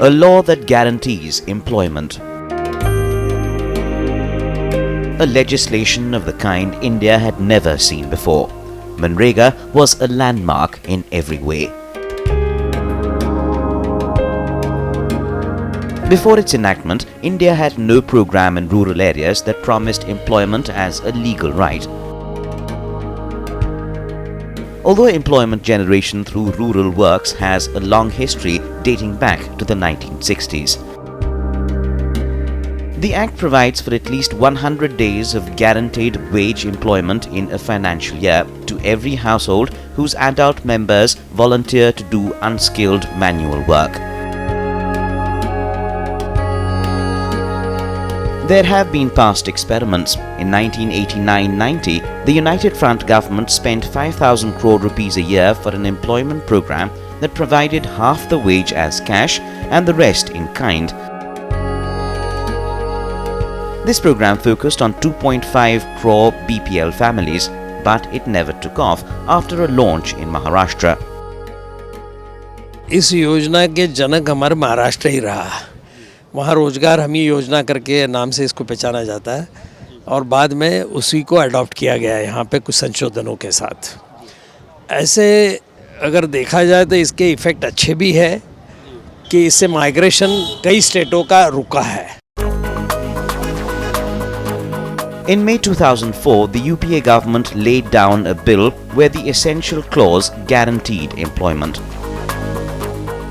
a law that guarantees employment. A legislation of the kind India had never seen before. Mgnrega was a landmark in every way. Before its enactment, India had no program in rural areas that promised employment as a legal right. Although employment generation through rural works has a long history dating back to the 1960s. The Act provides for at least 100 days of guaranteed wage employment in a financial year to every household whose adult members volunteer to do unskilled manual work. There have been past experiments. In 1989-90, the United Front government spent 5,000 crore rupees a year for an employment program that provided half the wage as cash and the rest in kind. This program focused on 2.5 crore BPL families, but it never took off after a launch in Maharashtra. इस योजना के जनक हमारे महाराष्ट्र ही रहा। वहाँ रोजगार हमी योजना करके नाम से इसको पहचाना जाता है और बाद में उसी को अडॉप्ट किया गया है यहाँ पे कुछ संशोधनों के साथ। ऐसे अगर देखा जाए तो इसके इफ़ेक्ट अच्छे भी है कि इससे माइग्रेशन कई स्टेटों का रुका है। In May 2004, the UPA government laid down a bill where the essential clause guaranteed employment.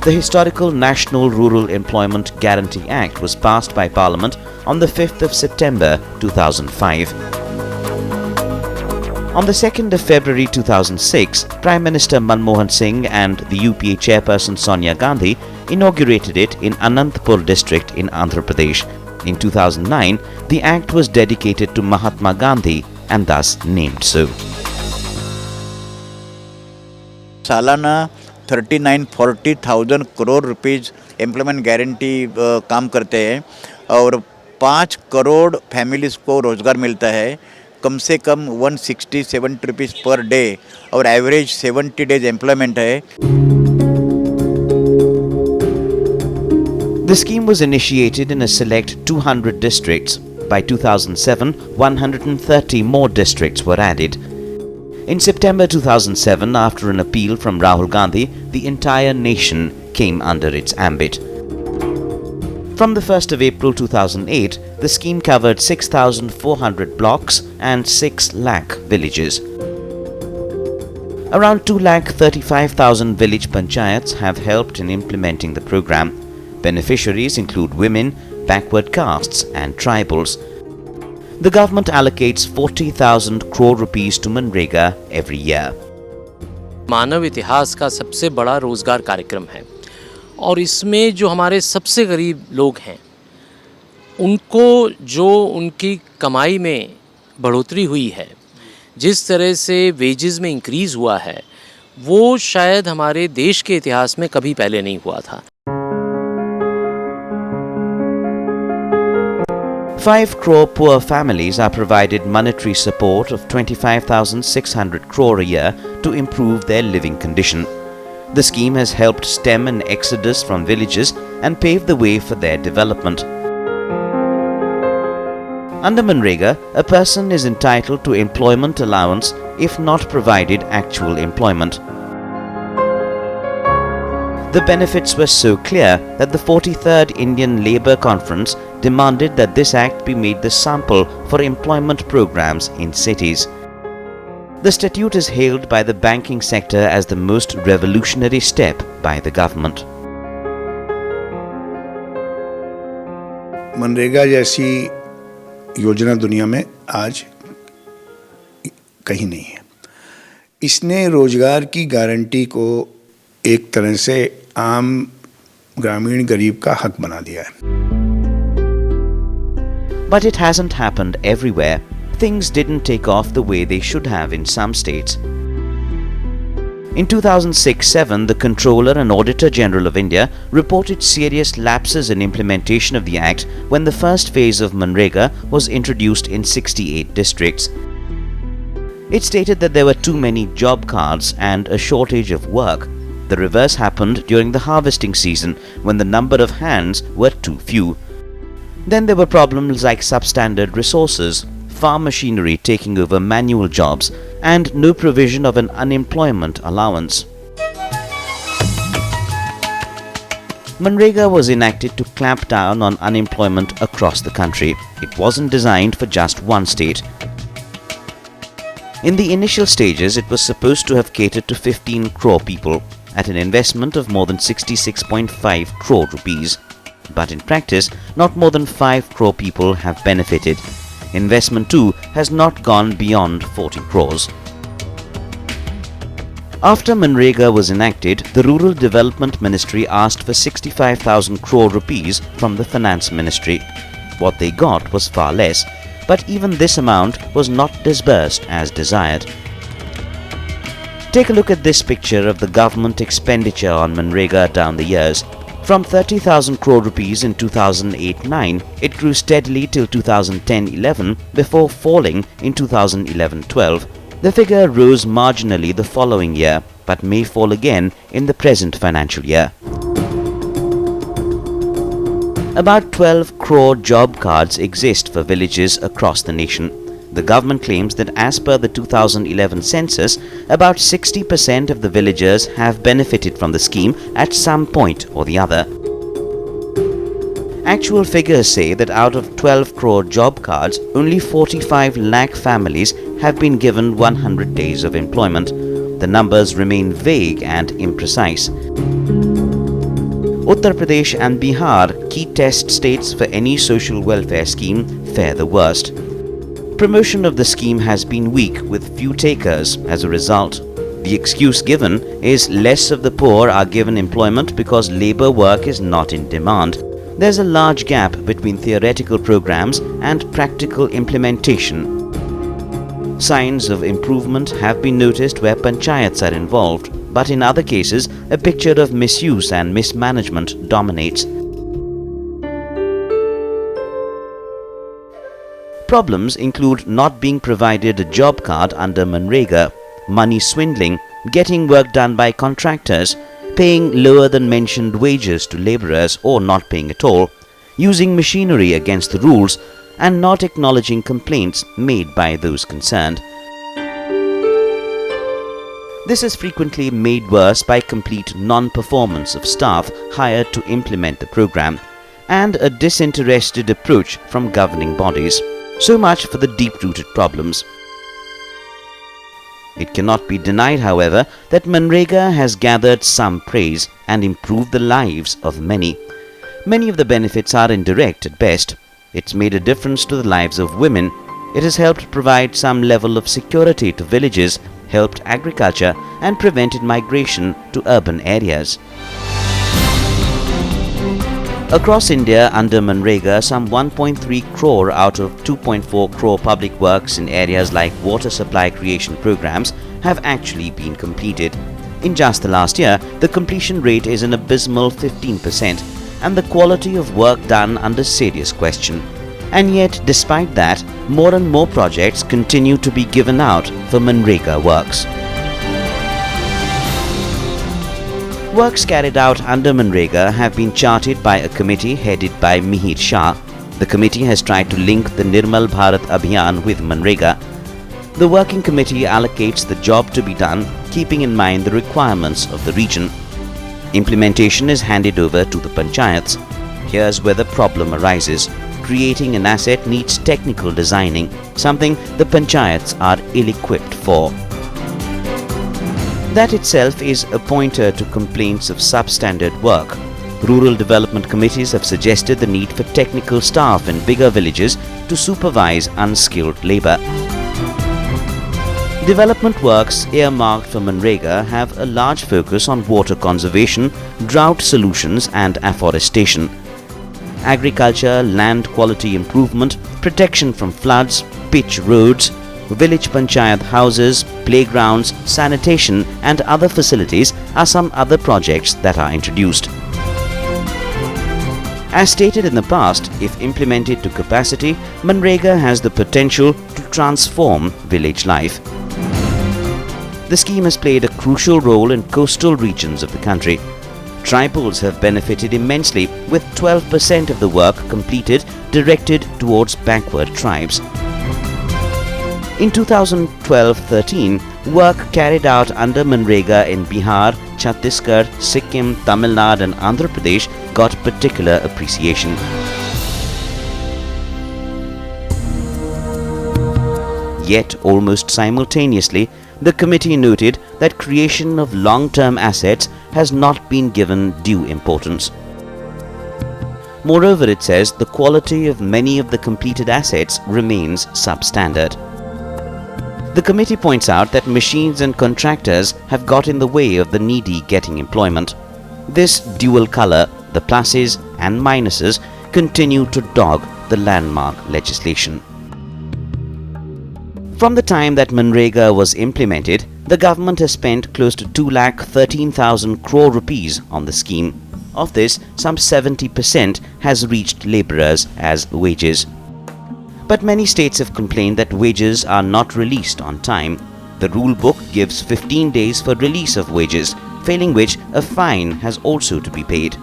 The historical National Rural Employment Guarantee Act was passed by Parliament on the 5th of September 2005. On the 2nd of February 2006, Prime Minister Manmohan Singh and the UPA chairperson Sonia Gandhi inaugurated it in Anantapur district in Andhra Pradesh. In 2009, the Act was dedicated to Mahatma Gandhi and thus named so. सालाना 39-40,000 crore rupees employment guarantee काम करते हैं और 5 crore families को रोज़गार मिलता है। कम से कम 160-70 रुपीज़ पर डे और एवरेज 70 डेज एम्प्लॉयमेंट है। The scheme was initiated in a select 200 districts. By 2007, 130 more districts were added. In September 2007, after an appeal from Rahul Gandhi, the entire nation came under its ambit. From the 1st of April 2008, the scheme covered 6,400 blocks and 6 lakh villages. Around 2,35,000 village panchayats have helped in implementing the program. Beneficiaries include women, backward castes and tribals. The government allocates 40,000 crore rupees to Mgnrega every year. मानव इतिहास का सबसे बड़ा रोज़गार कार्यक्रम है और इसमें जो हमारे सबसे गरीब लोग हैं उनको जो उनकी कमाई में बढ़ोतरी हुई है, जिस तरह से वेजेस में इंक्रीज़ हुआ है, वो शायद हमारे देश के इतिहास में कभी पहले नहीं हुआ था। 5 crore poor families are provided monetary support of 25,600 crore a year to improve their living condition. The scheme has helped stem an exodus from villages and pave the way for their development. Under Mgnrega, a person is entitled to employment allowance if not provided actual employment. The benefits were so clear that the 43rd Indian Labour Conference demanded that this act be made the sample for employment programs in cities. The statute is hailed by the banking sector as the most revolutionary step by the government. MNREGA जैसी योजना दुनिया में आज कहीं नहीं है। इसने रोजगार की गारंटी को एक तरह से आम ग्रामीण गरीब का हक बना दिया है। But it hasn't happened everywhere. Things didn't take off the way they should have in some states. In 2006-07, the Controller and Auditor General of India reported serious lapses in implementation of the Act when the first phase of Mgnrega was introduced in 68 districts. It stated that there were too many job cards and a shortage of work. The reverse happened during the harvesting season when the number of hands were too few. Then there were problems like substandard resources, farm machinery taking over manual jobs, and no provision of an unemployment allowance. Mgnrega was enacted to clamp down on unemployment across the country. It wasn't designed for just one state. In the initial stages, it was supposed to have catered to 15 crore people at an investment of more than 66.5 crore rupees. But in practice, not more than 5 crore people have benefited. Investment too has not gone beyond 40 crores. After Mgnrega was enacted, the Rural Development Ministry asked for 65,000 crore rupees from the Finance Ministry. What they got was far less, but even this amount was not disbursed as desired. Take a look at this picture of the government expenditure on Mgnrega down the years. From 30,000 crore rupees in 2008-9, it grew steadily till 2010-11 before falling in 2011-12. The figure rose marginally the following year, but may fall again in the present financial year. About 12 crore job cards exist for villages across the nation. The government claims that as per the 2011 census, about 60% of the villagers have benefited from the scheme at some point or the other. Actual figures say that out of 12 crore job cards, only 45 lakh families have been given 100 days of employment. The numbers remain vague and imprecise. Uttar Pradesh and Bihar, key test states for any social welfare scheme, fare the worst. Promotion of the scheme has been weak with few takers as a result. The excuse given is less of the poor are given employment because labor work is not in demand. There's a large gap between theoretical programs and practical implementation. Signs of improvement have been noticed where panchayats are involved, but in other cases, a picture of misuse and mismanagement dominates. Problems include not being provided a job card under Mgnrega, money swindling, getting work done by contractors, paying lower than mentioned wages to labourers or not paying at all, using machinery against the rules, and not acknowledging complaints made by those concerned. This is frequently made worse by complete non-performance of staff hired to implement the program, and a disinterested approach from governing bodies. So much for the deep-rooted problems. It cannot be denied, however, that Mgnrega has gathered some praise and improved the lives of many. Many of the benefits are indirect at best. It's made a difference to the lives of women. It has helped provide some level of security to villages, helped agriculture, and prevented migration to urban areas. Across India, under Mgnrega, some 1.3 crore out of 2.4 crore public works in areas like water supply creation programs have actually been completed. In just the last year, the completion rate is an abysmal 15%, and the quality of work done under serious question. And yet, despite that, more and more projects continue to be given out for Mgnrega works. Works carried out under Mgnrega have been charted by a committee headed by Mihir Shah. The committee has tried to link the Nirmal Bharat Abhiyan with Mgnrega. The working committee allocates the job to be done, keeping in mind the requirements of the region. Implementation is handed over to the panchayats. Here's where the problem arises. Creating an asset needs technical designing, something the panchayats are ill-equipped for. That itself is a pointer to complaints of substandard work. Rural development committees have suggested the need for technical staff in bigger villages to supervise unskilled labor. Development works earmarked for Mgnrega have a large focus on water conservation, drought solutions and afforestation. Agriculture, land quality improvement, protection from floods, pitch roads, village panchayat houses, playgrounds, sanitation and other facilities are some other projects that are introduced. As stated in the past, if implemented to capacity, Mgnrega has the potential to transform village life. The scheme has played a crucial role in coastal regions of the country. Tribals have benefited immensely, with 12% of the work completed directed towards backward tribes. In 2012-13, work carried out under Mgnrega in Bihar, Chhattisgarh, Sikkim, Tamil Nadu and Andhra Pradesh got particular appreciation. Yet, almost simultaneously, the committee noted that creation of long-term assets has not been given due importance. Moreover, it says the quality of many of the completed assets remains substandard. The committee points out that machines and contractors have got in the way of the needy getting employment. This dual color, the pluses and minuses, continue to dog the landmark legislation. From the time that Mgnrega was implemented, the government has spent close to 2,13,000 crore rupees on the scheme. Of this, some 70% has reached labourers as wages. But many states have complained that wages are not released on time. The rule book gives 15 days for release of wages, failing which a fine has also to be paid.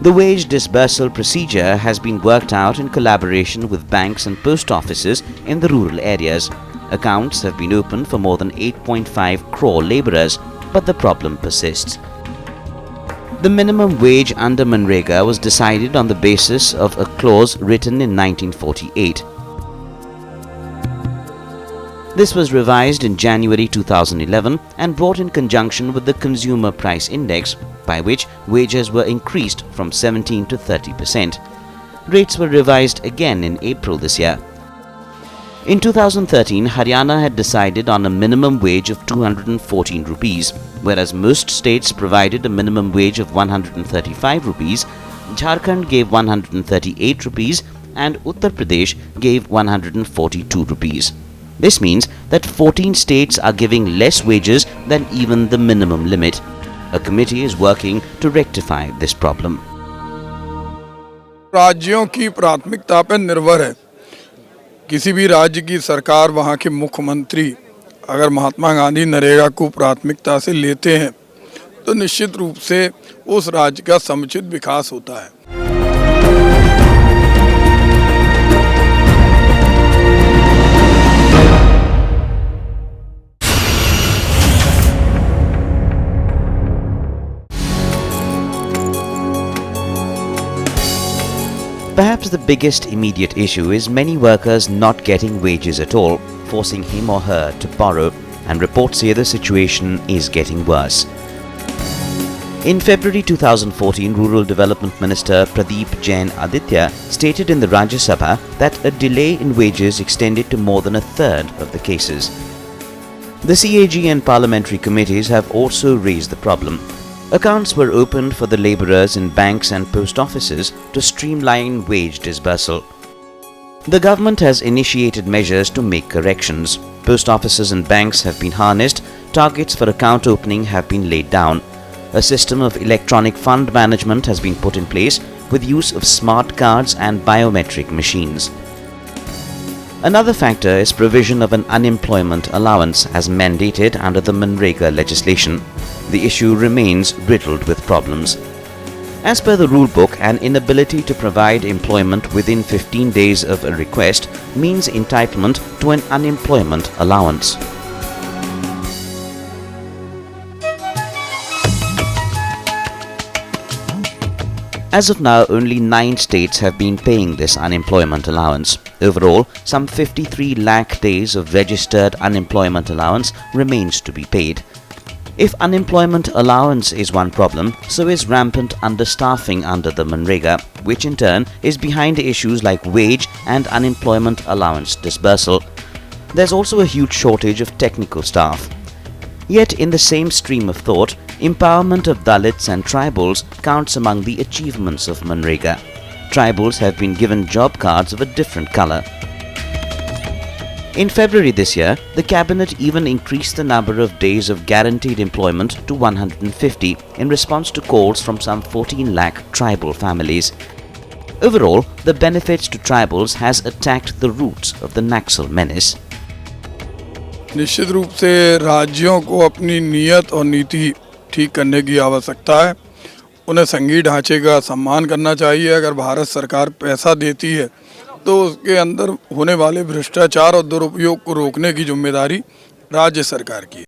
The wage disbursal procedure has been worked out in collaboration with banks and post offices in the rural areas. Accounts have been opened for more than 8.5 crore labourers, but the problem persists. The minimum wage under Mgnrega was decided on the basis of a clause written in 1948. This was revised in January 2011 and brought in conjunction with the Consumer Price Index, by which wages were increased from 17 to 30%. Rates were revised again in April this year. In 2013, Haryana had decided on a minimum wage of 214 rupees, whereas most states provided a minimum wage of 135 rupees, Jharkhand gave 138 rupees and Uttar Pradesh gave 142 rupees. This means that 14 states are giving less wages than even the minimum limit. A committee is working to rectify this problem. राज्यों की प्राथमिकता पर निर्भर है। किसी भी राज्य की सरकार, वहाँ के मुख्यमंत्री अगर महात्मा गांधी नरेगा को प्राथमिकता से लेते हैं तो निश्चित रूप से उस राज्य का समुचित विकास होता है। Perhaps the biggest immediate issue is many workers not getting wages at all, forcing him or her to borrow, and reports say the situation is getting worse. In February 2014, Rural Development Minister Pradeep Jain Aditya stated in the Rajya Sabha that a delay in wages extended to more than a third of the cases. The CAG and parliamentary committees have also raised the problem. Accounts were opened for the labourers in banks and post offices to streamline wage disbursal. The government has initiated measures to make corrections. Post offices and banks have been harnessed, targets for account opening have been laid down. A system of electronic fund management has been put in place with use of smart cards and biometric machines. Another factor is provision of an unemployment allowance as mandated under the Mgnrega legislation. The issue remains riddled with problems. As per the rule book, an inability to provide employment within 15 days of a request means entitlement to an unemployment allowance. As of now, only 9 states have been paying this unemployment allowance. Overall, some 53 lakh days of registered unemployment allowance remains to be paid. If unemployment allowance is one problem, so is rampant understaffing under the Mgnrega, which in turn is behind issues like wage and unemployment allowance disbursal. There's also a huge shortage of technical staff. Yet in the same stream of thought, empowerment of Dalits and tribals counts among the achievements of Mgnrega. Tribals have been given job cards of a different color. In February this year, the cabinet even increased the number of days of guaranteed employment to 150 in response to calls from some 14 lakh tribal families. Overall, the benefits to tribals has attacked the roots of the Naxal menace. निश्चित रूप से राज्यों को अपनी नीयत और नीति ठीक करने की आवश्यकता है। उन्हें संघीय ढांचे का सम्मान करना चाहिए। अगर भारत सरकार पैसा देती है तो उसके अंदर होने वाले भ्रष्टाचार और दुरुपयोग को रोकने की जिम्मेदारी राज्य सरकार की है।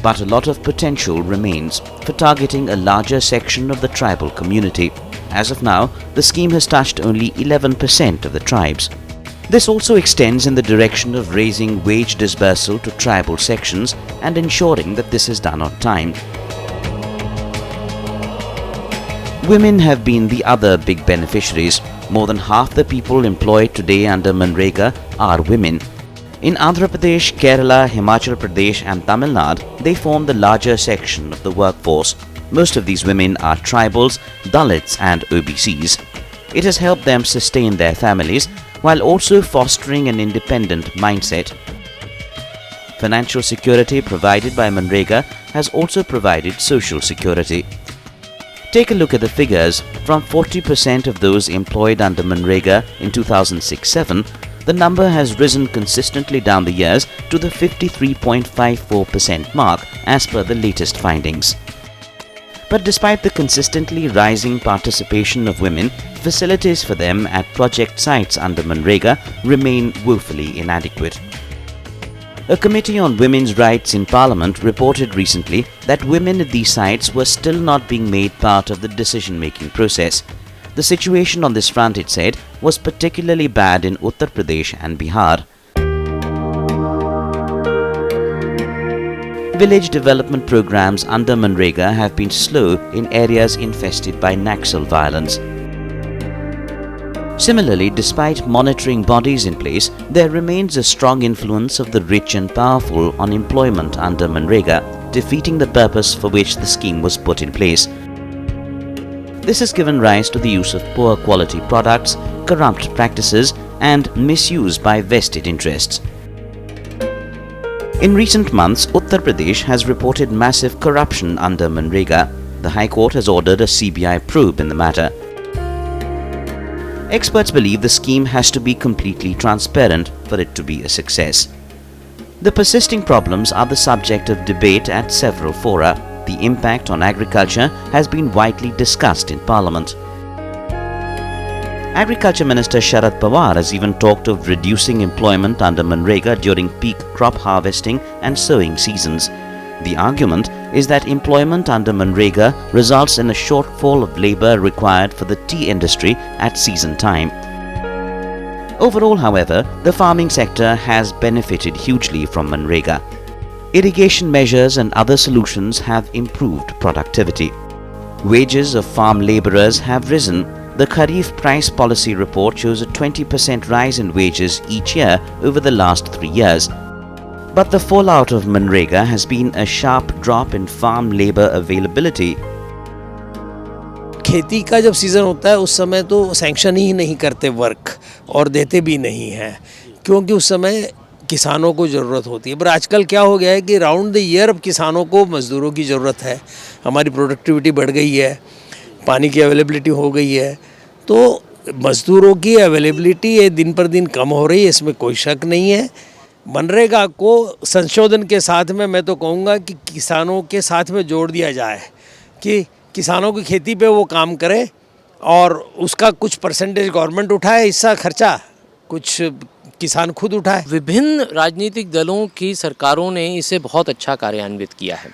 But a lot of potential remains for targeting a larger section of the tribal community. As of now, the scheme has touched only 11% of the tribes. This also extends in the direction of raising wage disbursal to tribal sections and ensuring that this is done on time. Women have been the other big beneficiaries. More than half the people employed today under Mgnrega are women. In Andhra Pradesh, Kerala, Himachal Pradesh and Tamil Nadu, they form the larger section of the workforce. Most of these women are tribals, Dalits and OBCs. It has helped them sustain their families while also fostering an independent mindset. Financial security provided by Mgnrega has also provided social security. Take a look at the figures. From 40% of those employed under Mgnrega in 2006-07, the number has risen consistently down the years to the 53.54% mark as per the latest findings. But despite the consistently rising participation of women, facilities for them at project sites under Mgnrega remain woefully inadequate. A committee on women's rights in Parliament reported recently that women at these sites were still not being made part of the decision-making process. The situation on this front, it said, was particularly bad in Uttar Pradesh and Bihar. Village development programs under Mgnrega have been slow in areas infested by Naxal violence. Similarly, despite monitoring bodies in place, there remains a strong influence of the rich and powerful on employment under Mgnrega, defeating the purpose for which the scheme was put in place. This has given rise to the use of poor quality products, corrupt practices and misuse by vested interests. In recent months, Uttar Pradesh has reported massive corruption under Mgnrega. The High Court has ordered a CBI probe in the matter. Experts believe the scheme has to be completely transparent for it to be a success. The persisting problems are the subject of debate at several fora. The impact on agriculture has been widely discussed in Parliament. Agriculture Minister Sharad Pawar has even talked of reducing employment under Mgnrega during peak crop harvesting and sowing seasons. The argument is that employment under Mgnrega results in a shortfall of labour required for the tea industry at season time. Overall, however, the farming sector has benefited hugely from Mgnrega. Irrigation measures and other solutions have improved productivity. Wages of farm labourers have risen. The Kharif price policy report shows a 20% rise in wages each year over the last 3 years. But the fallout of Mgnrega has been a sharp drop in farm labour availability. खेती का जब season होता है उस समय तो sanction ही नहीं करते वर्क और देते भी नहीं हैं, क्योंकि उस समय किसानों को ज़रूरत होती है। पर आजकल क्या हो गया है कि राउंड द ईयर अब किसानों को मज़दूरों की ज़रूरत है। हमारी प्रोडक्टिविटी बढ़ गई है, पानी की अवेलेबिलिटी हो गई है, तो मज़दूरों की अवेलेबिलिटी ये दिन पर दिन कम हो रही है, इसमें कोई शक नहीं है। मनरेगा को संशोधन के साथ में मैं तो कहूँगा कि किसानों के साथ में जोड़ दिया जाए कि किसानों की खेती पे वो काम करे और उसका कुछ परसेंटेज गवर्नमेंट उठाए, हिस्सा खर्चा कुछ किसान खुद उठाए। विभिन्न राजनीतिक दलों की सरकारों ने इसे बहुत अच्छा कार्यान्वित किया है।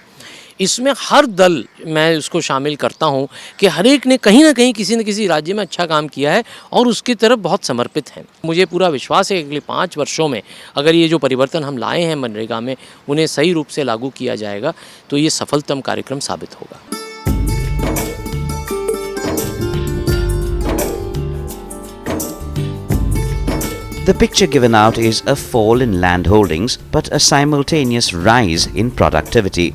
इसमें हर दल, मैं उसको शामिल करता हूं कि हर एक ने कहीं ना कहीं किसी न किसी राज्य में अच्छा काम किया है और उसकी तरफ बहुत समर्पित हैं। मुझे पूरा विश्वास है कि अगले 5 वर्षों में अगर ये जो परिवर्तन हम लाए हैं मनरेगा में उन्हें सही रूप से लागू किया जाएगा तो ये सफलतम कार्यक्रम साबित होगा। The picture given out is a fall in land holdings but a simultaneous rise in productivity.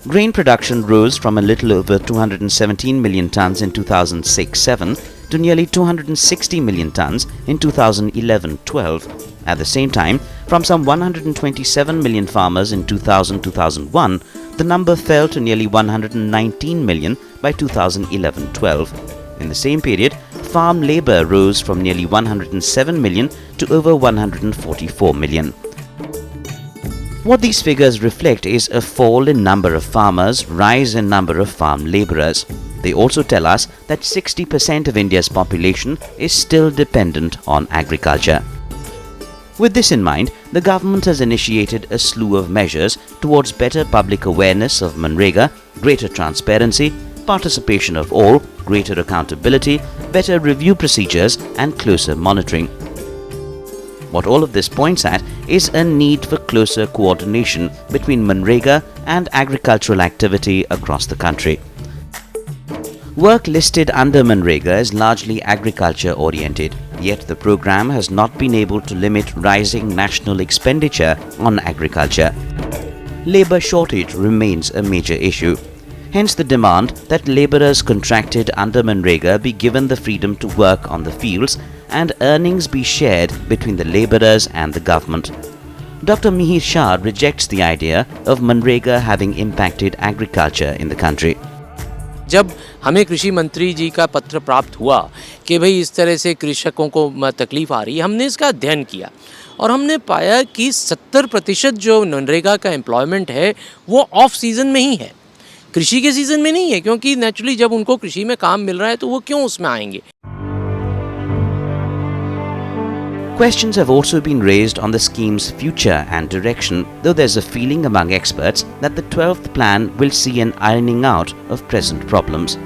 Grain production rose from a little over 217 million tons in 2006-07 to nearly 260 million tons in 2011-12. At the same time, from some 127 million farmers in 2000-2001, the number fell to nearly 119 million by 2011-12. In the same period, farm labour rose from nearly 107 million to over 144 million. What these figures reflect is a fall in number of farmers, rise in number of farm labourers. They also tell us that 60% of India's population is still dependent on agriculture. With this in mind, the government has initiated a slew of measures towards better public awareness of Mgnrega, greater transparency, participation of all, greater accountability, better review procedures and closer monitoring. What all of this points at is a need for closer coordination between Mgnrega and agricultural activity across the country. Work listed under Mgnrega is largely agriculture oriented, yet the program has not been able to limit rising national expenditure on agriculture. Labour shortage remains a major issue. Hence the demand that labourers contracted under Mgnrega be given the freedom to work on the fields and earnings be shared between the labourers and the government. Dr. Mihir Shah rejects the idea of Mgnrega having impacted agriculture in the country. जब हमें कृषि मंत्री जी का पत्र प्राप्त हुआ कि भाई इस तरह से कृषकों को तकलीफ़ आ रही है, हमने इसका अध्ययन किया और हमने पाया कि 70% जो मनरेगा का एम्प्लॉयमेंट है वो ऑफ सीज़न में ही है, कृषि के सीज़न में नहीं है, क्योंकि नेचुरली जब उनको कृषि में काम मिल रहा है तो वो क्यों उसमें आएंगे. Questions have also been raised on the scheme's future and direction, though there's a feeling among experts that the 12th plan will see an ironing out of present problems.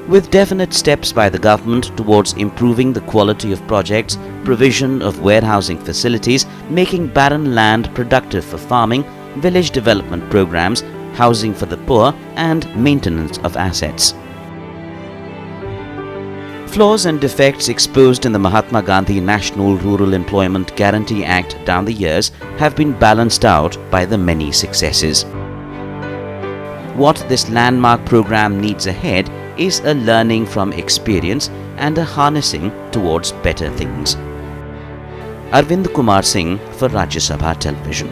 With definite steps by the government towards improving the quality of projects, provision of warehousing facilities, making barren land productive for farming, village development programs, housing for the poor and maintenance of assets. Flaws and defects exposed in the Mahatma Gandhi National Rural Employment Guarantee Act down the years have been balanced out by the many successes. What this landmark program needs ahead is a learning from experience and a harnessing towards better things. Arvind Kumar Singh for Rajya Sabha Television.